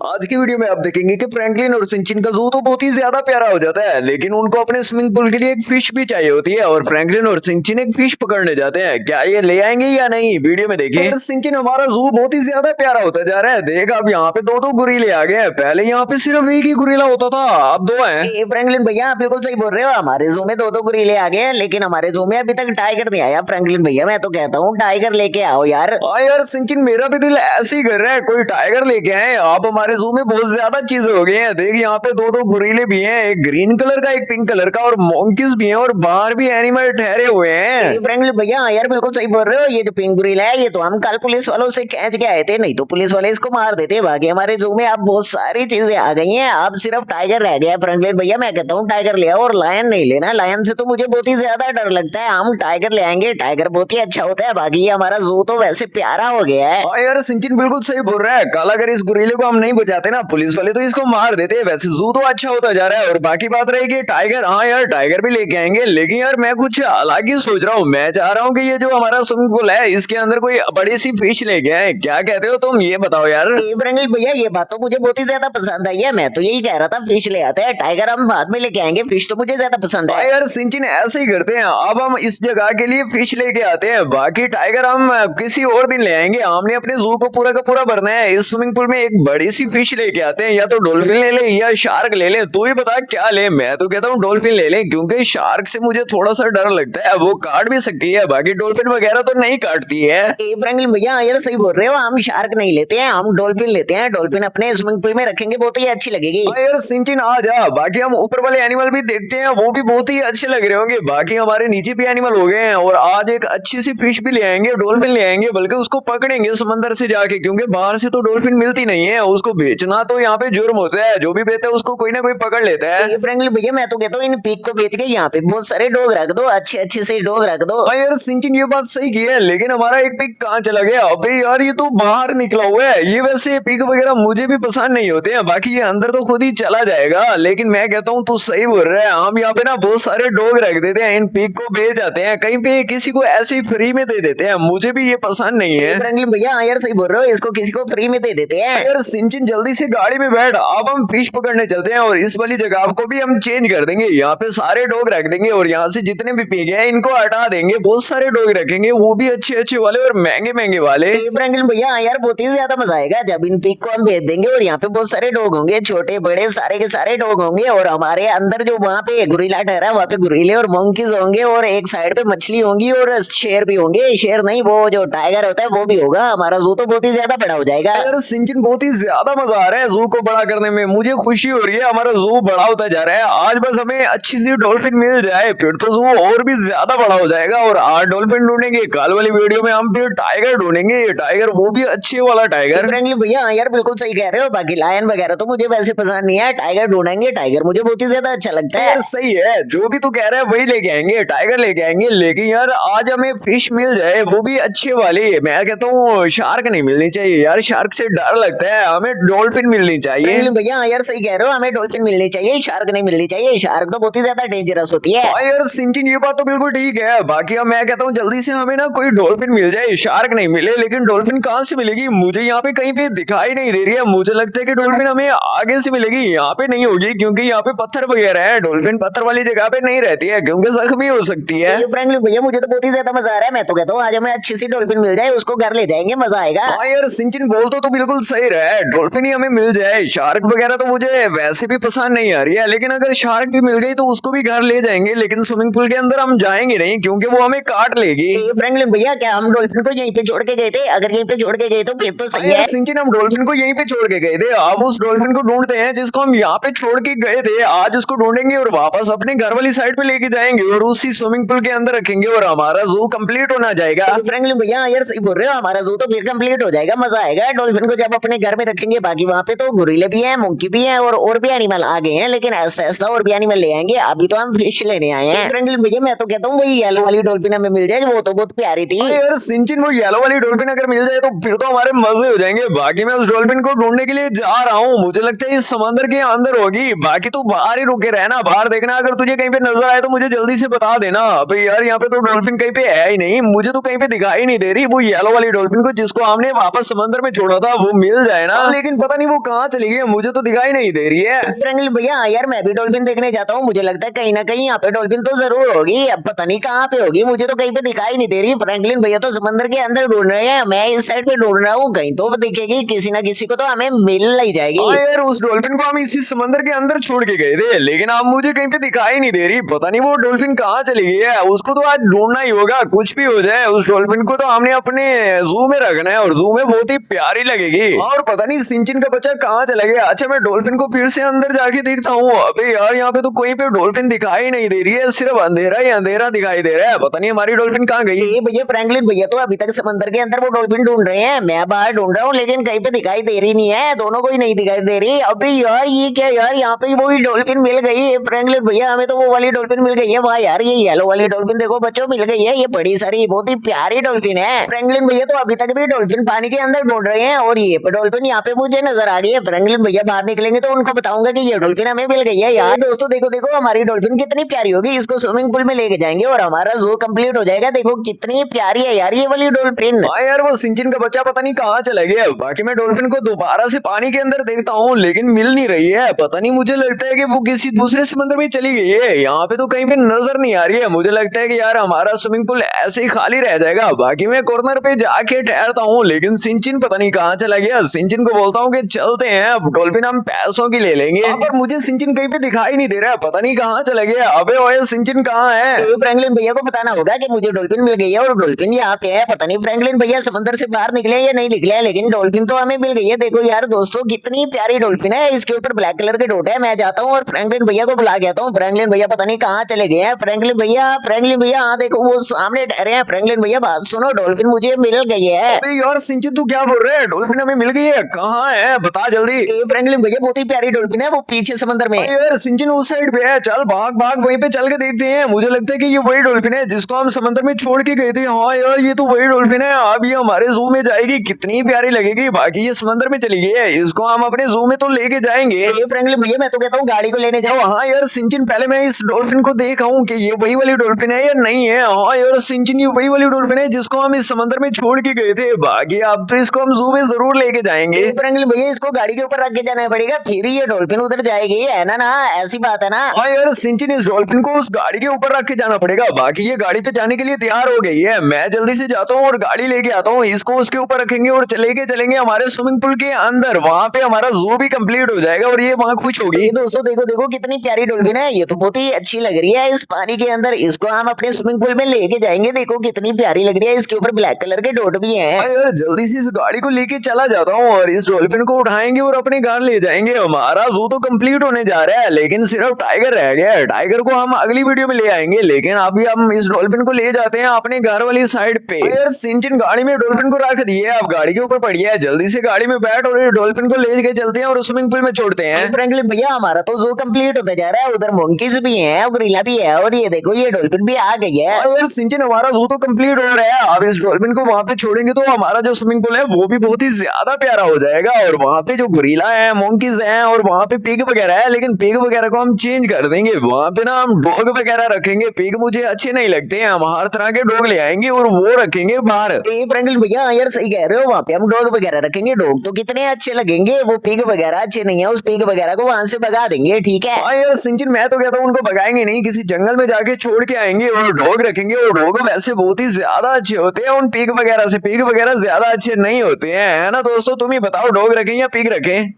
आज की वीडियो में आप देखेंगे कि फ्रैंकलिन और सिंचिन का जू तो बहुत ही ज्यादा प्यारा हो जाता है, लेकिन उनको अपने स्विमिंग पूल के लिए एक फिश भी चाहिए होती है और फ्रैंकलिन और सिंचिन एक फिश पकड़ने जाते हैं। क्या ये ले आएंगे या नहीं, वीडियो में देखें। और सिंचिन, हमारा जू बहुत ही ज्यादा प्यारा होता जा रहा है। देख, अब यहाँ पे दो गुरीले आ गए हैं। पहले यहाँ पे सिर्फ एक ही गुरीला होता था, अब दो हैं। फ्रैंकलिन भैया, आप बिल्कुल सही बोल रहे हो। हमारे जू में दो गुरीले आ गए हैं, लेकिन हमारे जू में अभी तक टाइगर नहीं आया। फ्रैंकलिन भैया, मैं तो कहता हूँ टाइगर लेके आओ यार। हाँ यार सिंचिन, मेरा भी दिल ऐसे ही कर रहा है, कोई टाइगर लेके आए। आप हमारे जू में बहुत ज्यादा चीजें हो गई हैं। देख, यहाँ पे दो गुरीले भी हैं, एक ग्रीन कलर का, एक पिंक कलर का, और मॉन्कीज भी हैं, और बाहर भी एनिमल ठहरे हुए हैं। फ्रैंकलिन भैया यार, बिल्कुल सही बोल रहे हो। ये जो पिंक गुरीला है, ये तो हम कल पुलिस वालों से खींच के आए थे, नहीं तो पुलिस वाले इसको मार देते। बाकी हमारे जू में अब बहुत सारी चीजें आ गई हैं, अब सिर्फ टाइगर रह गया। फ्रैंकलिन भैया, मैं कहता हूँ टाइगर ले आओ, और लायन नहीं लेना। लायन से तो मुझे बहुत ही ज्यादा डर लगता है। हम टाइगर ले आएंगे, टाइगर बहुत ही अच्छा होता है। बाकी ये हमारा जू तो वैसे प्यारा हो गया है। हाँ यार सिंचिन, बिल्कुल सही बोल रहा है। कल अगर इस गुरीले को हम नहीं बचाते ना, पुलिस वाले तो इसको मार देते। वैसे जू तो अच्छा होता जा रहा है। और बाकी बात रहेगी टाइगर, हाँ यार टाइगर भी लेके आएंगे, लेकिन यार मैं कुछ अलग ही सोच रहा हूँ। मैं चाह रहा हूँ कि ये जो हमारा स्विमिंग पूल है, इसके अंदर कोई बड़ी सी फिश लेके आए। क्या कहते हो तुम, ये बताओ यार। फ्रैंकलिन भैया, ये बात तो मुझे बहुत ही ज्यादा पसंद आई है। मैं तो यही कह रहा था फिश ले आते हैं, टाइगर हम बाद में लेके आएंगे। फिश तो मुझे ज्यादा पसंद है। यार सिंचिन, ऐसे ही करते हैं। अब हम इस जगह के लिए फिश लेके आते हैं, बाकी टाइगर हम किसी और दिन ले आएंगे। हमने अपने जू को पूरा का पूरा भरना है। इस स्विमिंग पूल में एक बड़ी सी फिश लेके आते हैं, या तो डॉल्फिन ले ले या शार्क ले ले। तू ही बता क्या ले। मैं तो कहता हूँ डॉल्फिन ले ले, क्योंकि शार्क से मुझे थोड़ा सा डर लगता है, वो काट भी सकती है। बाकी डॉल्फिन वगैरह तो नहीं काटती है। फ्रैंकलिन भैया यार, सही बोल रहे हो। हम शार्क नहीं लेते हैं, हम डॉल्फिन लेते हैं। डॉल्फिन अपने स्विमिंग पूल में रखेंगे, बहुत ही अच्छी लगेगी। यार सिंचिन, आ जा। बाकी हम ऊपर वाले एनिमल भी देखते हैं, वो भी बहुत ही अच्छे लग रहे होंगे। बाकी हमारे नीचे भी एनिमल हो गए हैं, और आज एक अच्छी सी फिश भी ले आएंगे, डॉल्फिन ले आएंगे। बल्कि उसको पकड़ेंगे समंदर से जाके, क्योंकि बाहर से तो डॉल्फिन मिलती नहीं है। उसको बेचना तो यहाँ पे जुर्म होता है, जो भी बेचता है उसको कोई ना कोई पकड़ लेता है। फ्रैंकलिन भैया, मैं तो कहता हूँ इन पिग को बेच के यहाँ पे बहुत सारे डॉग रख दो, अच्छे अच्छे से डॉग रख दो। यार सिंचिन, ये बात सही की है, लेकिन हमारा एक पिग कहाँ चला गया? अबे यार, ये तो बाहर निकला हुआ है। ये वैसे पिग वगैरह मुझे भी पसंद नहीं होते हैं। बाकी ये अंदर तो खुद ही चला जाएगा, लेकिन मैं कहता हूँ तू सही बोल रहा है। हम यहाँ पे ना बहुत सारे डॉग रख देते हैं, इन पिग को बेच जाते हैं कहीं पे, किसी को ऐसे ही फ्री में दे देते हैं। मुझे भी ये पसंद नहीं है। फ्रैंकलिन भैया यार, सही बोल रहे हो, इसको किसी को फ्री में दे देते हैं। यार सिंचिन, जल्दी से गाड़ी में बैठ, अब हम फिश पकड़ने चलते हैं। और इस वाली जगह को भी हम चेंज कर देंगे, यहाँ पे सारे डॉग रख देंगे, और यहाँ से जितने भी पिग हैं इनको हटा देंगे। बहुत सारे डॉग रखेंगे, वो भी अच्छे अच्छे वाले और महंगे महंगे वाले। फ्रैंकलिन भैया यार, बहुत ही ज्यादा मजा आएगा जब इन पिग को हम भेज देंगे, और यहाँ पे बहुत सारे डॉग होंगे, छोटे बड़े सारे के सारे डॉग होंगे। और हमारे अंदर जो वहाँ पे गुरीला ठहरा, वहाँ पे गुरीले और मंकीज होंगे, और एक साइड पे मछली होंगी, और शेर भी होंगे। शेर नहीं, वो जो टाइगर होता है वो भी होगा। हमारा जू तो बहुत ही ज्यादा बड़ा हो जाएगा। यार सिंचिन, बहुत ही ज्यादा मजा आ रहा है जू को बड़ा करने में। मुझे खुशी हो रही है, हमारा जू बड़ा होता जा रहा है। आज बस हमें अच्छी सी डॉल्फिन मिल जाए, फिर तो जू और भी ज्यादा बड़ा हो जाएगा। और आज डॉल्फिन ढूंढेंगे, कल वाली वीडियो में हम फिर टाइगर ढूंढेंगे। टाइगर, वो भी अच्छे वाला टाइगर। फ्रैंकलिन भैया यार, बिल्कुल सही कह रहे हो। बाकी लायन वगैरह तो मुझे वैसे पसंद नहीं है। टाइगर ढूंढेंगे, टाइगर मुझे बहुत ही ज्यादा अच्छा लगता है। यार सही है, जो भी तू कह रहा है वही लेके आएंगे, टाइगर लेके आएंगे। लेकिन यार आज हमें फिश मिल जाए, वो भी अच्छे वाली। मैं कहता हूँ शार्क नहीं मिलनी चाहिए यार, शार्क से डर लगता है। हमें डॉल्फिन मिलनी चाहिए। फ्रैंकलिन भैया यार, सही कह रहे हो, हमें डॉल्फिन मिलनी चाहिए, शार्क नहीं मिलनी चाहिए। शार्क तो बहुत ही ज्यादा डेंजरस होती है। यार सिंचिन, ये बात तो बिल्कुल ठीक है। बाकी अब मैं कहता हूँ जल्दी से हमें ना कोई डॉल्फिन मिल जाए, शार्क नहीं मिले। लेकिन डॉल्फिन कहाँ से मिलेगी? मुझे यहाँ पे कहीं पे दिखाई नहीं दे रही है। मुझे लगता है कि डॉल्फिन हमें आगे से मिलेगी, यहाँ पे नहीं होगी, क्योंकि यहाँ पे पत्थर वगैरह है। डॉल्फिन पत्थर वाली जगह पे नहीं रहती है, क्योंकि जख्मी हो सकती है। फ्रैंकलिन भैया, मुझे तो बहुत ही ज्यादा मजा आ रहा है। मैं तो कहता हूँ आज हमें अच्छी सी डॉल्फिन मिल जाए, उसको घर ले जाएंगे, मजा आएगा। हाँ यार सिंचिन, बोल तो बिल्कुल सही रहा है। डॉल्फिन ही हमें मिल जाए, शार्क वगैरह तो मुझे वैसे भी पसंद नहीं आ रही है। लेकिन अगर शार्क भी मिल गई तो उसको भी घर ले जाएंगे, लेकिन स्विमिंग पूल के अंदर हम जाएंगे नहीं, क्योंकि वो हमें काट लेगी। फ्रैंकलिन भैया, क्या हम डॉल्फिन को यहीं पे छोड़ के गए थे? अगर यहीं पे छोड़ के गए तो फिर तो सही है। सिंचिन, हम डॉल्फिन को यहीं पे छोड़ के गए थे। अब उस डॉल्फिन को ढूंढते हैं जिसको हम यहाँ पे छोड़ के गए थे। आज उसको ढूंढेंगे और वापस अपने घर वाली साइड पे लेके जाएंगे, और उसी स्विमिंग पूल के अंदर रखेंगे, और हमारा जू कंप्लीट होना जाएगा। फ्रैंकलिन भैया यार, सही बोल रहे हो, हमारा जू तो फिर कंप्लीट हो जाएगा, मजा आएगा डॉल्फिन को जब अपने घर में रखेंगे। बाकी वहाँ पे तो गुरीले भी हैं, मंकी भी हैं, और भी एनिमल आ गए हैं, लेकिन ऐसा और भी एनिमल ले आएंगे। अभी तो हम फिश लेने आए हैं। फ्रैंकलिन भैया, मैं तो कहता हूँ वही येलो वाली डॉल्फिन हमें मिल जाए, वो तो बहुत प्यारी थी। यार सिंचिन, वो येलो वाली डॉल्फिन अगर मिल जाए तो फिर तो हमारे मजे हो जाएंगे। बाकी मैं उस डॉल्फिन को ढूंढने के लिए जा रहा हूँ, मुझे लगता है इस समंदर के अंदर होगी। बाकी तू बाहर ही रुके रहना, बाहर देखना, अगर तुझे कहीं पे नजर आए तो मुझे जल्दी से बता देना। भाई यार, यहाँ पे तो डॉल्फिन कहीं पे है ही नहीं, मुझे तो कहीं पे दिखाई नहीं दे रही। वो येलो वाली डॉल्फिन को जिसको हमने वापस समंदर में छोड़ा था, वो मिल जाए ना। लेकिन लेकिन पता नहीं वो कहाँ चली गई, मुझे तो दिखाई नहीं दे रही है। फ्रैंकलिन भैया यार मैं भी डॉल्फिन देखने जाता हूँ, मुझे लगता है कहीं ना कहीं यहाँ पे डॉल्फिन तो जरूर होगी, अब पता नहीं कहाँ पे होगी, मुझे तो कहीं पे दिखाई नहीं दे रही। फ्रैंकलिन भैया तो समंदर के अंदर ढूंढ रहे हैं, मैं इस साइड पे ढूंढ रहा हूँ, कहीं तो दिखेगी किसी ना किसी को तो हमें मिल ही जाएगी। हाँ यार, उस डॉल्फिन को हम इसी समंदर के अंदर छोड़ के गए थे, लेकिन अब मुझे कहीं पे दिखाई नहीं दे रही, पता नहीं वो डॉल्फिन कहाँ चली गई है। उसको तो आज ढूंढना ही होगा, कुछ भी हो जाए उस डॉल्फिन को तो हमने अपने जू में रखना है, और जू में बहुत ही प्यारी लगेगी। और पता नहीं सिंचिन का बच्चा कहाँ चला गया। अच्छा, मैं डॉल्फिन को फिर से अंदर जाके देखता हूँ। अबे यार, यहाँ पे तो कोई पे डॉल्फिन दिखाई नहीं दे रही है, सिर्फ अंधेरा ही अंधेरा दिखाई दे रहा है, पता नहीं हमारी डॉल्फिन कहाँ गई। ये भैया फ्रैंकलिन भैया तो अभी तक समंदर के अंदर वो डॉल्फिन ढूंढ रहे हैं, मैं बाहर ढूंढ रहा हूँ, लेकिन कहीं पे दिखाई दे रही नहीं है, दोनों को ही नहीं दिखाई दे रही। अबे यार ये क्या यार, यहाँ पे वो डॉल्फिन मिल गई है फ्रैंकलिन भैया, हमें तो वो वाली डॉल्फिन मिल गई है। वाह यार, ये येलो वाली डॉल्फिन देखो बच्चों मिल गई है, ये बड़ी सारी बहुत ही प्यारी डॉल्फिन है। फ्रैंकलिन भैया तो अभी तक भी डॉल्फिन पानी के अंदर ढूंढ रहे हैं, और ये डॉल्फिन यहाँ पे मुझे नजर आ गई है। फ्रैंकलिन भैया बाहर निकलेंगे तो उनको बताऊंगा कि ये डॉल्फिन हमें मिल गई है। यार दोस्तों देखो देखो हमारी डॉल्फिन कितनी प्यारी होगी, इसको स्विमिंग पूल में लेके जाएंगे और हमारा जू कंप्लीट हो जाएगा। देखो कितनी प्यारी है यार ये वाली डॉल्फिन। हाँ यार, वो सिंचिन का बच्चा पता नहीं कहाँ चला गया। बाकी मैं डॉल्फिन को दोबारा से पानी के अंदर देखता हूँ, लेकिन मिल नहीं रही है, पता नहीं, मुझे लगता है कि वो किसी दूसरे समंदर में चली गई है, यहाँ पे तो कहीं पे नजर नहीं आ रही है। मुझे लगता है कि यार हमारा स्विमिंग पूल ऐसे ही खाली रह जाएगा। बाकी मैं कॉर्नर पे जाके ठहरता हूँ, लेकिन सिंचिन पता नहीं कहाँ चला गया। सिंचिन को बोलता हूँ कि चलते हैं, अब डॉल्फिन हम पैसों की ले लेंगे, पर मुझे सिंचिन कहीं पे दिखाई नहीं दे रहा है, पता नहीं कहाँ चला गया। अबे ओए, सिंचिन कहाँ है? तो फ्रैंकलिन भैया को बताना होगा कि मुझे डॉल्फिन मिल गई है और डॉल्फिन यहाँ पे है। पता नहीं फ्रैंकलिन भैया समंदर से बाहर निकले या नहीं निकले, लेकिन डॉल्फिन तो हमें मिल गई है। देखो यार दोस्तों कितनी प्यारी डॉल्फिन है, इसके ऊपर ब्लैक कलर के डॉट है। मैं जाता हूँ और फ्रैंकलिन भैया को बुला के आता हूँ। फ्रैंकलिन भैया पता नहीं कहाँ चले गए हैं। फ्रैंकलिन भैया हाँ देखो वो सामने ठहरे हैं। फ्रैंकलिन भैया बात सुनो, डॉल्फिन मुझे मिल गई है। अबे यार सिंचिन, तू क्या बोल रहा है? डॉल्फिन हमें मिल गई है? कहाँ है, बता जल्दी। फ्रैंकलिन भैया बहुत ही प्यारी डॉल्फिन है, वो पीछे समंदर में। अरे यार सिंचिन उस साइड पे है, चल भाग भाग वहीं पे चल के देखते हैं। मुझे लगता है कि ये वही डॉल्फिन है जिसको हम समंदर में छोड़ के गए थे। हाँ यार, ये तो वही डॉल्फिन है, अब ये हमारे जू में जाएगी, कितनी प्यारी लगेगी। बाकी ये समंदर में चली गई है, इसको हम अपने जू में तो लेके जाएंगे। फ्रैंकलिन भैया मैं तो कहता हूँ गाड़ी को लेने जाओ। हाँ यार सिंचिन, पहले मैं इस डॉल्फिन को देखा हूँ कि ये वही वाली डॉल्फिन है या नहीं है। हाँ यार सिंचिन, ये वही वाली डॉल्फिन है जिसको हम इस समंदर में छोड़ के गए थे। बाकी अब तो इसको हम जू में जरूर लेके जाएंगे। फ्रैंकलिन भैया इसको गाड़ी के ऊपर रख के जाना पड़ेगा, फिर ये डॉल्फिन उधर जाएगी, है ना ना ऐसी बात है ना। हाँ यार सिंचिन, इस डॉल्फिन को उस गाड़ी के ऊपर रख के जाना पड़ेगा। बाकी ये गाड़ी पे जाने के लिए तैयार हो गई है, मैं जल्दी से जाता हूँ और गाड़ी लेके आता हूँ। इसको उसके ऊपर रखेंगे और चलेंगे हमारे स्विमिंग पूल के अंदर, वहाँ पे हमारा जू भी कंप्लीट हो जाएगा और ये वहाँ खुश होगी। दोस्तों देखो देखो कितनी प्यारी डॉल्फिन है, ये तो बहुत ही अच्छी लग रही है इस पानी के अंदर। इसको हम अपने स्विमिंग पूल में लेके जाएंगे, देखो कितनी प्यारी लग रही है, इसके ऊपर ब्लैक कलर के डॉट भी हैं। हाँ यार, जल्दी से इस गाड़ी को लेके चला जाता हूँ और इस डॉल्फिन को उठाएंगे और अपने घर ले जाएंगे। हमारा जू तो कंप्लीट होने जा रहा है, लेकिन सिर्फ टाइगर रह गया है। टाइगर को हम अगली वीडियो में ले आएंगे, लेकिन अभी हम इस डॉल्फिन को ले जाते हैं अपने घर वाली साइड पे। हाँ यार सिंचिन, गाड़ी में डॉल्फिन को रख दिए, अब गाड़ी के ऊपर पड़ी है, जल्दी से गाड़ी में बैठ और डॉल्फिन को ले के चलते हैं और स्विमिंग पूल में छोड़ते हैं। फ्रैंकलिन भैया हमारा तो जू कंप्लीट होता जा रहा है, उधर मंकीज भी हैं, गोरिल्ला भी है, और ये देखो ये डॉल्फिन भी आ गई है। हाँ यार सिंचिन, हमारा जू तो कंप्लीट हो रहा है, अब इस डॉल्फिन को वहाँ पे छोड़ेंगे तो हमारा जो स्विमिंग पूल है वो भी बहुत ही ज्यादा प्यारा हो जाएगा। और वहाँ पे जो गोरिल्ला है, मोंकीज हैं और वहाँ पे पिग वगैरह है, लेकिन पिग वगैरह को हम चेंज कर देंगे। वहाँ पे ना हम डॉग वगैरह रखेंगे, पिग मुझे अच्छे नहीं लगते हैं, हम हर तरह के डॉग ले आएंगे और वो रखेंगे बाहर। फ्रैंकलिन भैया यार सही कह रहे हो, वहाँ पे हम डॉग वगैरह रखेंगे, डॉग तो कितने अच्छे लगेंगे, वो पिग वगैरह अच्छे नहीं है, उस पिग वगैरह को वहां से भगा देंगे, ठीक है। हाँ यार सिंचिन, मैं तो कहता हूँ उनको भगाएंगे नहीं, किसी जंगल में जाके छोड़ के आएंगे और डॉग रखेंगे। और डॉग वैसे बहुत ही ज्यादा अच्छे होते हैं उन पिग वगैरह से, पिग वगैरह ज्यादा अच्छे नहीं होते हैं, है ना दोस्तों? तुम ही बताओ, डॉग रखें या पिग रखें?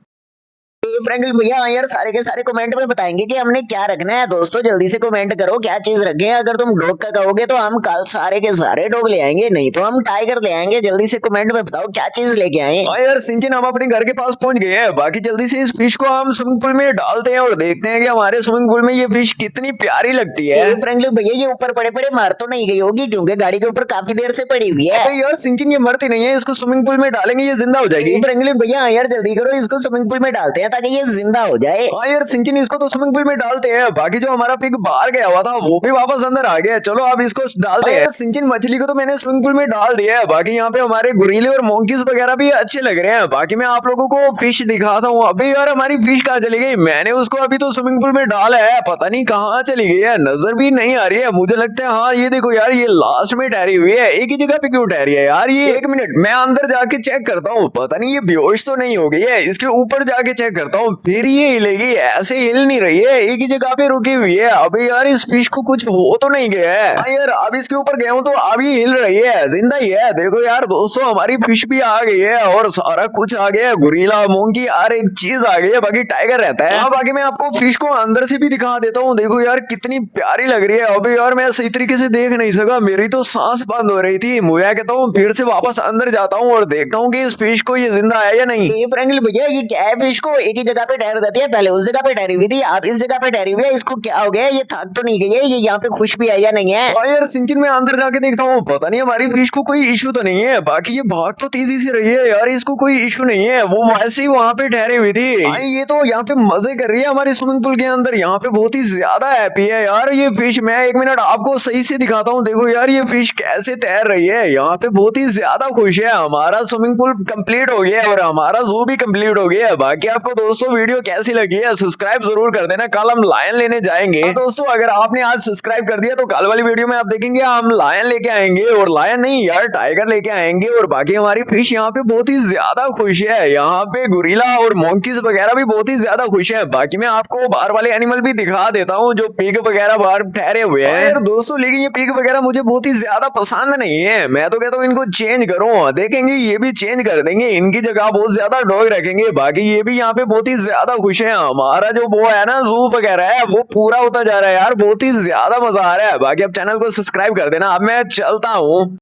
फ्रैंकलिन भैया यार सारे के सारे कमेंट में बताएंगे कि हमने क्या रखना है। दोस्तों जल्दी से कमेंट करो क्या चीज रखें, अगर तुम डॉग का कहोगे तो हम कल सारे के सारे डॉग ले आएंगे, नहीं तो हम टाइगर ले आएंगे। जल्दी से कमेंट में बताओ क्या चीज लेके आए। हाँ यार सिंचिन, हम अपने घर के पास पहुंच गए हैं। बाकी जल्दी से इस फिश को हम स्विमिंग पूल में डालते हैं और देखते हैं कि हमारे स्विमिंग पूल में ये फिश कितनी प्यारी लगती है। फ्रैंकलिन भैया ये ऊपर पड़े पड़े मार तो नहीं गई होगी, क्योंकि गाड़ी के ऊपर काफी देर से पड़ी हुई है। यार सिंचिन, ये मरती नहीं है, इसको स्विमिंग पूल में डालेंगे ये जिंदा हो जाएगी। फ्रैंकलिन भैया यार जल्दी करो, इसको स्विमिंग पूल में डालते हैं ताकि ये जिंदा हो जाए। हाँ यार सिंचन, इसको तो स्विमिंग पूल में डालते हैं, बाकी जो हमारा पिग बाहर गया हुआ था वो भी वापस अंदर आ गया। चलो अब इसको डालते हैं। सिंचन, मछली को तो मैंने स्विमिंग पूल में डाल दिया है, बाकी यहाँ पे हमारे गुरीले और मोंकीज वगैरह भी अच्छे लग रहे हैं। बाकी मैं आप लोगों को फिश दिखाता हूँ। अभी यार हमारी फिश कहाँ चली गई? मैंने उसको अभी तो स्विमिंग पूल में डाला है, पता नहीं कहाँ चली गई है, नजर भी नहीं आ रही है। मुझे लगता है हाँ ये देखो यार, ये लास्ट में ठहरी हुई है, एक ही जगह पे क्यों ठहरी है यार ये? एक मिनट, मैं अंदर जाके चेक करता हूँ, पता नहीं ये बेहोश तो नहीं हो गई है। इसके ऊपर जाके चेक करता हूँ, फिर ये हिलेगी, ऐसे हिल नहीं रही है, एक ही जगह पे रुकी हुई है। अबे यार इस फिश को कुछ हो तो नहीं गया है? हाँ यार, अब इसके ऊपर गया हूँ तो अब ये हिल रही है, जिंदा ही है। देखो यार दोस्तों, हमारी फिश भी आ गई है और सारा कुछ आ गया है, गुरीला, मोंकी, हर एक चीज आ गई है। बाकी टाइगर रहता है। हाँ, बाकी मैं आपको फिश को अंदर से भी दिखा देता हूँ। देखो यार कितनी प्यारी लग रही है। अबे यार मैं सही तरीके से देख नहीं सका, मेरी तो सांस बंद हो रही थी। मुझे कहता हूँ फिर से वापस अंदर जाता हूँ और देखता हूँ कि इस फिश को ये जिंदा है या नहीं। ये फ्रेंकलिन भैया, ये क्या है? फिश को एक ही जगह पे ठहर देती है, पहले उस जगह पे ठहरी हुई थी, अब इस जगह पे ठहरी हुई है। इसको क्या हो गया? ये थक तो नहीं गई है? ये यहाँ पे खुश भी है या नहीं है? हाँ यार सिंचन, मैं अंदर जाके देखता हूँ, पता नहीं हमारी फिश को कोई इशू तो नहीं है। बाकी ये भाग तो तेजी से रही है यार, इसको कोई इशू नहीं है, वो वैसे ही वहां पे ठहरी हुई थी। हाँ, ये तो यहाँ पे मजे कर रही है हमारे स्विमिंग पूल के अंदर, यहाँ पे बहुत ही ज्यादा हैप्पी है यार ये फिश। मैं एक मिनट आपको सही से दिखाता हूँ। देखो यार ये फिश कैसे तैर रही है, यहाँ पे बहुत ही ज्यादा खुश है। हमारा स्विमिंग पूल कंप्लीट हो गया है और हमारा जू भी कंप्लीट हो गया है। बाकी आपको दोस्तों वीडियो कैसी लगी है सब्सक्राइब जरूर कर देना, कल हम लायन लेने जाएंगे। हाँ दोस्तों, अगर आपने आज सब्सक्राइब कर दिया तो कल वाली वीडियो में आप देखेंगे हम लायन लेके आएंगे, और लायन नहीं यार टाइगर लेके आएंगे। और बाकी हमारी फिश यहाँ पे बहुत ही ज्यादा खुश है, यहाँ पे गुरीला और मोंकीज वगैरह भी बहुत ही ज्यादा खुश है। बाकी मैं आपको बाहर वाले एनिमल भी दिखा देता हूँ जो पिग वगैरह बाहर ठहरे हुए हैं। यार दोस्तों, लेकिन ये पिग वगैरह मुझे बहुत ही ज्यादा पसंद नहीं है, मैं तो कहता हूँ इनको चेंज करो। देखेंगे ये भी चेंज कर देंगे, इनकी जगह बहुत ज्यादा डॉग रखेंगे। बाकी ये भी यहाँ पे बहुत ही ज्यादा खुश है। हमारा जो वो है ना जू वगैरह है, वो पूरा होता जा रहा है यार, बहुत ही ज्यादा मजा आ रहा है। बाकी अब चैनल को सब्सक्राइब कर देना। अब मैं चलता हूँ।